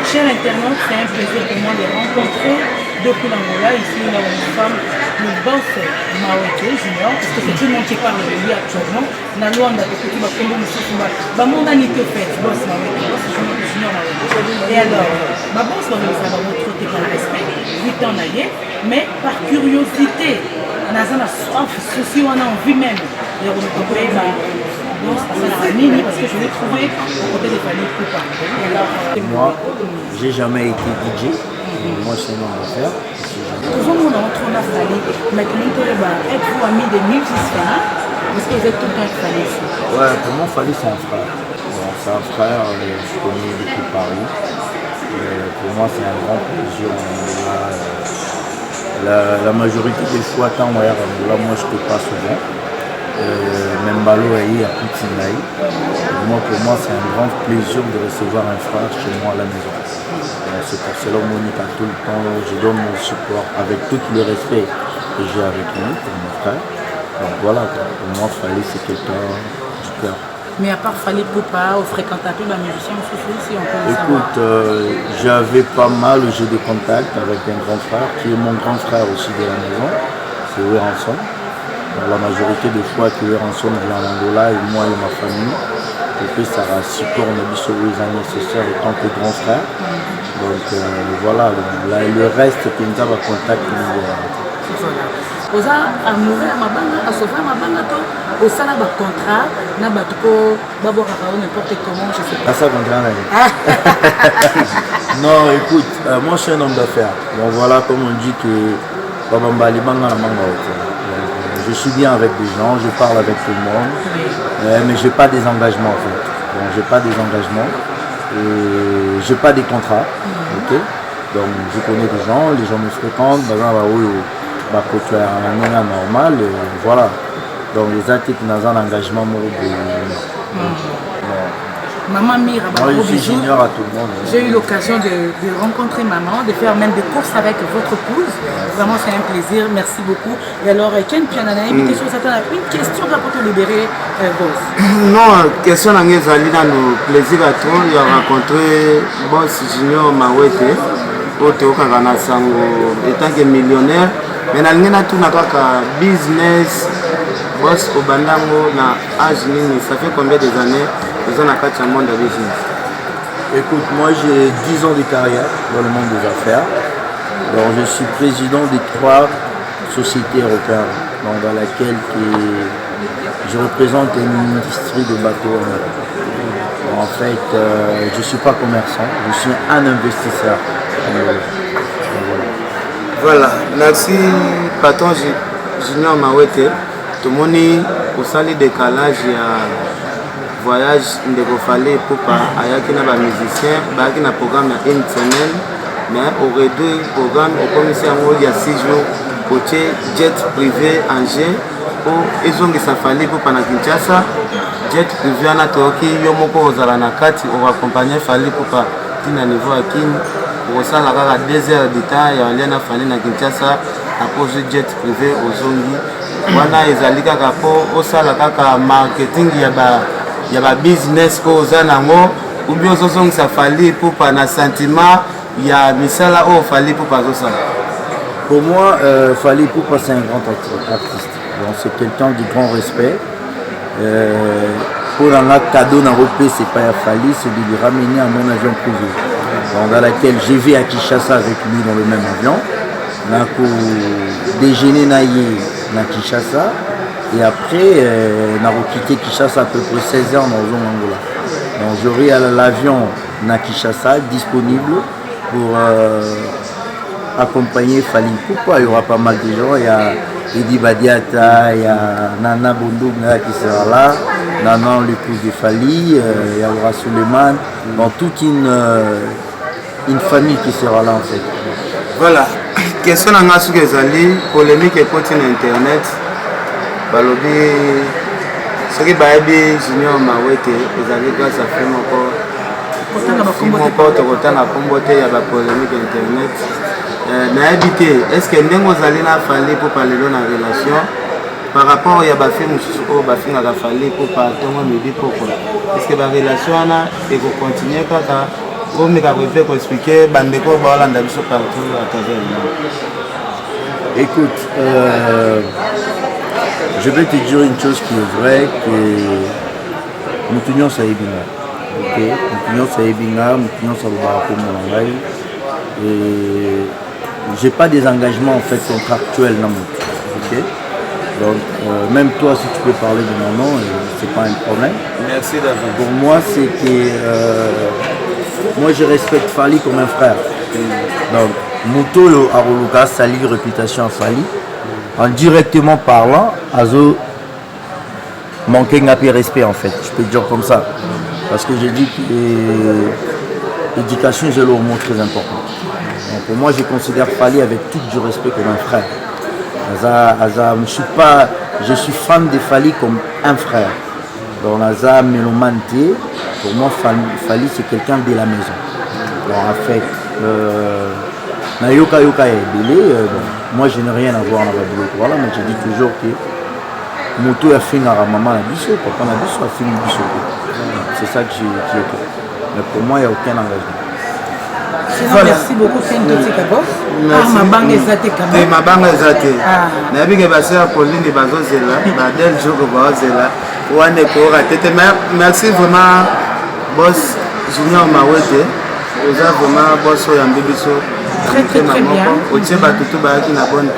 Chers internautes, c'est un plaisir pour moi de rencontrer depuis l'Angola, ici là où nous sommes, le boss Mawete Junior, parce que c'est tout le monde qui parle de lui actuellement. Nalwanda, qui va prendre le soutien, on a été fait, boss Mawete, boss Junior Mawete. Et alors, ma boss Mawete, ça va vous traiter par respect, 8 ans d'ailleurs, mais par curiosité, on a soif, souci, on a envie même de retrouver parce que je l'ai trouvé au côté des familles Poupa. Moi, j'ai jamais été DJ. Moi, c'est un homme d'affaires. Toujours, on entre dans la famille. Maintenant, êtes-vous amis des musiciens? Est-ce que vous êtes tout le temps Fali ici? Ouais, pour moi, Fali, c'est un frère. Bon, c'est un frère, je connais depuis Paris. Pour moi, c'est un grand plaisir. La majorité des fois, tant là, moi, je ne peux pas souvent. Même Balo est à Poutinaï. Pour moi, c'est un grand plaisir de recevoir un frère chez moi à la maison. C'est pour cela Monique, tout le temps, je donne mon support avec tout le respect que j'ai avec lui, pour mon frère. Donc voilà, pour moi, Fali, c'est quelqu'un du cœur. Mais à part Fali Poupa, vous fréquentez un peu la musicien aussi, si on peut le savoir. Écoute, j'avais pas mal, j'ai des contacts avec un grand frère, qui est mon grand frère aussi de la maison, c'est Weranson. La majorité des fois que Weranson vient en Angola et moi et ma famille, et puis ça va support les années nécessaires en tant que grand frère. Donc voilà, là, le reste, qui nous a contact. Vous avez amoureux à ma bande, à sauver ma bande, au salaire de contrat, n'a pas tout n'importe comment, je sais pas. À ça, contrat, non, écoute, moi je suis un homme d'affaires. Donc voilà, comme on dit que je suis bien avec des gens, je parle avec tout le monde, mais je n'ai pas des engagements en fait. Bon, je n'ai pas des engagements, je n'ai pas des contrats. Okay? Donc je connais des gens, les gens me fréquentent, côté normal, voilà. Donc les actes qui n'ont pas d'engagement, Maman Mira, moi je suis junior à tout le monde. J'ai eu l'occasion de rencontrer maman, de faire même des courses avec votre épouse. Vraiment c'est un plaisir, merci beaucoup. Et alors, Ken Pianana, une question pour te libérer, boss. Non, question à nous plaisir à toi, il a rencontré boss Junior Mawete, au Kagana Sango, étant que millionnaire. Mais nous avons tout business, boss au Bandango, na âge ça fait combien d'années vous en avez un monde de business? Écoute, moi j'ai 10 ans de carrière dans le monde des affaires. Alors, je suis président des 3 sociétés européennes dans laquelle je représente une industrie de bateaux. En fait, je ne suis pas commerçant, je suis un investisseur. Voilà, merci patron Junior Mawete. Tout le monde au salle décalage voyage de Fali Poupa ayaki na ba musicien baki na programme ya une semaine mais au réduit programme au commissaire il y a 6 jours côté jet privé Angers pour ezongisa Fali Poupa na Kinshasa jet privé na toki yo moko ozala na kati o accompagner Fali Poupa tina niveau ya kin au sala kaka 2 heures de temps ya lena Fali na Kinshasa apose jet privé ozongi wana ezali kaka po osala kaka marketing ya ba business ko zanango ubio zozongisa Fali Poupa na sentiment ya misala o Fali Poupa zosala. Pour moi, Fali Poupa c'est un grand artiste. Donc c'est quelqu'un du grand respect. Pour un cadeau dans le c'est pas à Fali, c'est de lui ramener à mon avion privé. Dans laquelle j'ai vu à Kinshasa avec lui dans le même avion. déjeuner na Kinshasa et après quitté Kinshasa à peu près 16h dans Angola. Donc j'aurai l'avion na Kinshasa disponible pour accompagner Fally Ipupa. Il y aura pas mal de gens, il y a Eddie Badiata, il y a Nana Bondouga qui sera là, Nana l'épouse de Fally, il y aura Suleiman, donc toute une famille qui sera là en fait. Voilà, question à Nassou Gezali, polémique et continue internet, balobi, ce qui va être Junior Mawete, ils allaient grâce à faire encore. Si mon porte autant à combattre, il y a la polémique internet. Est-ce que nous allons Fally pour parler de la relation par rapport à la film où Bafin a fallu pour parler de pourquoi est-ce que la relation est pour continuer comme nous avons expliqué Bandeko Baolanda Biso partout à travers le monde. Écoute, je vais te dire une chose qui est vraie, que nous tenions ça Ebinga. Ok, nous tenions ça Ebinga, nous tenions ça Barako Molangai. Et j'ai pas des engagements en fait contractuels dans mon truc. Ok, donc même toi si tu peux parler de mon nom, c'est pas un problème. Merci d'avoir. Pour moi c'est que moi je respecte Fally comme un frère. Donc Moutolo Aroluka sali réputation à Fally. En directement parlant, Azo manquait un peu de respect en fait, je peux dire comme ça. Parce que j'ai dit que l'éducation c'est le mot très important. Donc pour moi je considère Fally avec tout du respect comme un frère. Je suis fan de Fally comme un frère. Donc Aza Melomante, pour moi Fally c'est quelqu'un de la maison. Donc en fait, moi je n'ai rien à voir dans la vidéo. Voilà, mais je dis toujours que Moto a fait à maman la biso, papa la biso a fait une biso. C'est ça que j'ai dit. Mais pour moi il n'y a aucun engagement. Voilà. Merci beaucoup Kento Tikabo. Ma banque est zate Kabo. Ma banque est zate. Nabi ke basé à Pauline de Bazozela, Badel Jogo Bazozela. Ouane ko ratete. Merci vraiment boss Junior Mawete. Vous avez vraiment boss Oyambi biso. Très bien. Otie batutu ba ki na bonne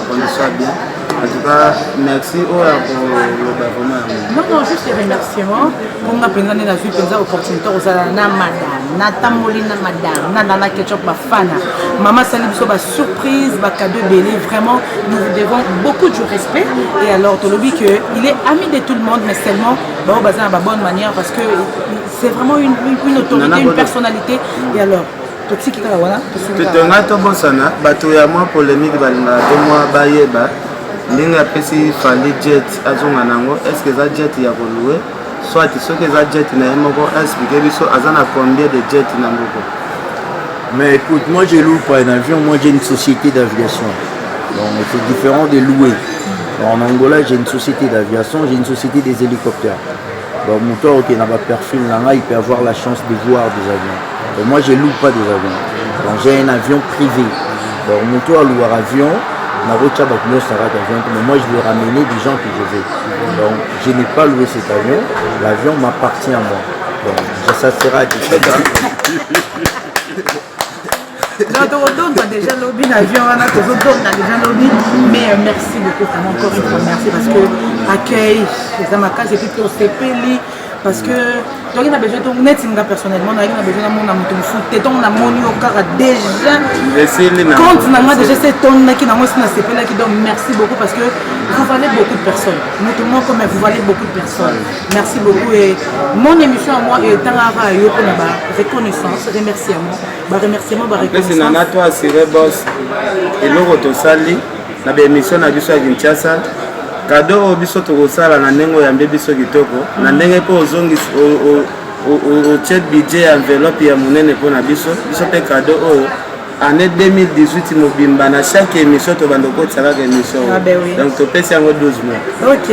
condition bien. En tout cas, merci pour le vraiment. Non, juste les remerciements. On a pensé la vie, pensé opportunité aux na madame, na tamoli na madame, na nana ketchup bafana. Maman Salibiso ba surprise, ba cadeau belé. Vraiment, nous vous devons beaucoup de respect. Et alors, Tolobi que il est ami de tout le monde, mais seulement bon basé à la bonne manière parce que c'est vraiment une autorité, une personnalité. Et alors. Tu as bon bato ya moi polémique balinga to moi bayeba ndinga pesi Fally jet azonga nango est-ce que ça jet ya louer soit ce que ça jet na moko expliquer biso azana combien de jet na moko. Mais écoute, moi je loue pas un avion, moi j'ai une société d'aviation. Donc c'est différent de louer. En Angola, j'ai une société d'aviation, j'ai une société des hélicoptères. Donc mon tour qui n'a pas perfil là, il peut avoir la chance de voir des avions. Donc moi je loue pas des avions. Donc j'ai un avion privé. Donc mon tour à louer un avion, mais moi je vais ramener des gens que je veux. Donc je n'ai pas loué cet avion, l'avion m'appartient à moi. Donc ça sera donc on donne déjà lobby l'avion, on a déjà lobby, mais merci beaucoup encore une fois, merci parce que accueil, les amakas et puis pour ces pays. Parce que tu as besoin de net personnellement, on a besoin de mon amour foot, on a mon yoka déjà. Quand on a déjà cette tonne qui n'a pas qui donc merci beaucoup parce que vous valez beaucoup de personnes. Nous tout le monde comme vous valez beaucoup de personnes. Merci beaucoup et mon émission à moi est un reconnaissance, remerciement, reconnaissance. C'est nana toi c'est boss et l'autre sali la émission à Biso à Kinshasa. Cadeau biso tokosala na ndenge ya mbebiso kitoko na ndenge po ozongi o chet budget enveloppe ya munene po na biso pe cadeau oyo année 2018 mobimba na chaque émission to bando ko tsaka émission donc to pesi yango 12 mois. OK.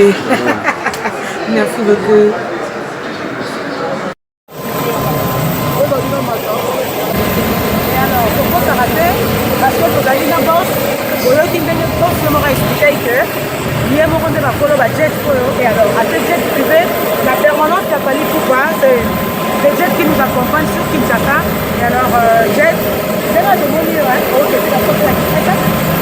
Merci beaucoup. Il y a un moment de ma polo, jet et alors à ce jet privé, la permanence a fallu pourquoi c'est des jets qui nous accompagnent sur Kinshasa. Et alors jet, c'est là de mon livre, ok, c'est la photo à Kinshasa.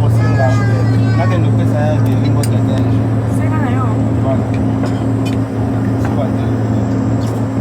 Você